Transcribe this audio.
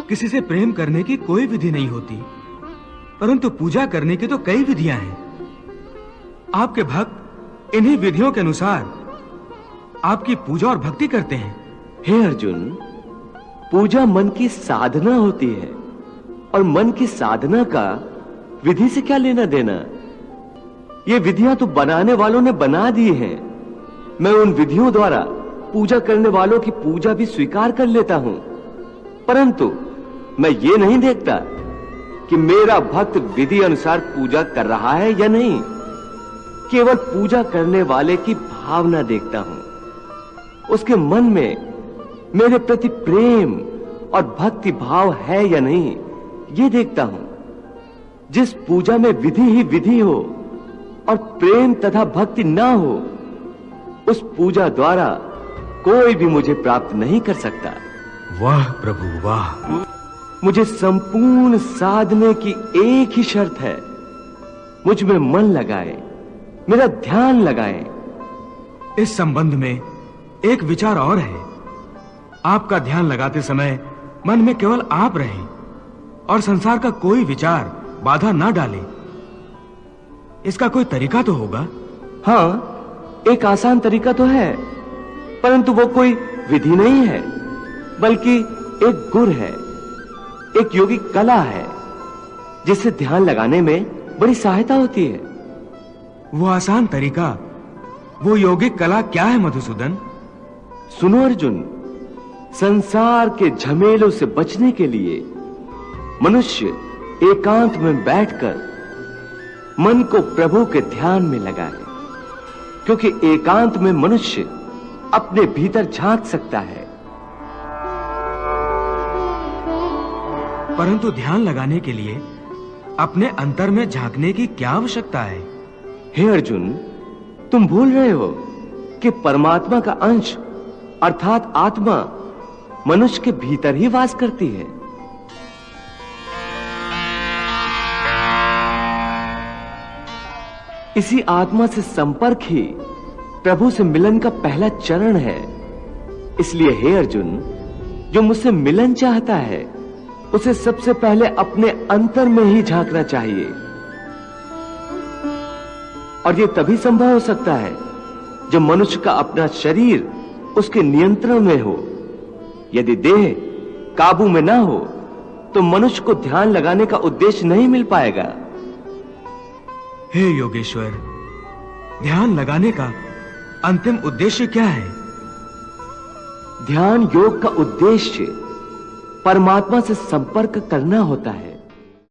किसी से प्रेम करने की कोई विधि नहीं होती, परंतु पूजा करने की तो कई विधियां हैं। आपके भक्त इन्हीं विधियों के अनुसार आपकी पूजा और भक्ति करते हैं। हे अर्जुन, पूजा मन की साधना होती है और मन की साधना का विधि से क्या लेना देना। ये विधियां तो बनाने वालों ने बना दी हैं। मैं उन विधियों द्वारा पूजा करने वालों की पूजा भी स्वीकार कर लेता हूं, परंतु मैं ये नहीं देखता कि मेरा भक्त विधि अनुसार पूजा कर रहा है या नहीं। केवल पूजा करने वाले की भावना देखता हूं, उसके मन में मेरे प्रति प्रेम और भक्ति भाव है या नहीं, ये देखता हूं। जिस पूजा में विधि ही विधि हो और प्रेम तथा भक्ति ना हो, उस पूजा द्वारा कोई भी मुझे प्राप्त नहीं कर सकता। वाह प्रभु वाह। मुझे संपूर्ण साधने की एक ही शर्त है, मुझ में मन लगाए, मेरा ध्यान लगाए। इस संबंध में एक विचार और है। आपका ध्यान लगाते समय मन में केवल आप रहें और संसार का कोई विचार बाधा ना डाले। इसका कोई तरीका तो होगा? हाँ, एक आसान तरीका तो है, परंतु वो कोई विधि नहीं है, बल्कि एक गुर है, एक योगिक कला है, जिससे ध्यान लगाने में बड़ी सहायता होती है। वो आसान तरीका, वो योगिक कला क्या है मधुसूदन? सुनो अर्जुन, संसार के झमेलों से बचने के लिए मनुष्य एकांत में बैठकर मन को प्रभु के ध्यान में लगाए, क्योंकि एकांत में मनुष्य अपने भीतर झांक सकता है। परंतु ध्यान लगाने के लिए अपने अंतर में झांकने की क्या आवश्यकता है? हे अर्जुन, तुम भूल रहे हो कि परमात्मा का अंश अर्थात आत्मा मनुष्य के भीतर ही वास करती है। इसी आत्मा से संपर्क ही प्रभु से मिलन का पहला चरण है। इसलिए हे अर्जुन, जो मुझसे मिलन चाहता है, उसे सबसे पहले अपने अंतर में ही झांकना चाहिए। और यह तभी संभव हो सकता है जब मनुष्य का अपना शरीर उसके नियंत्रण में हो। यदि देह काबू में ना हो, तो मनुष्य को ध्यान लगाने का उद्देश्य नहीं मिल पाएगा। हे योगेश्वर, ध्यान लगाने का अंतिम उद्देश्य क्या है? ध्यान योग का उद्देश्य परमात्मा से संपर्क करना होता है।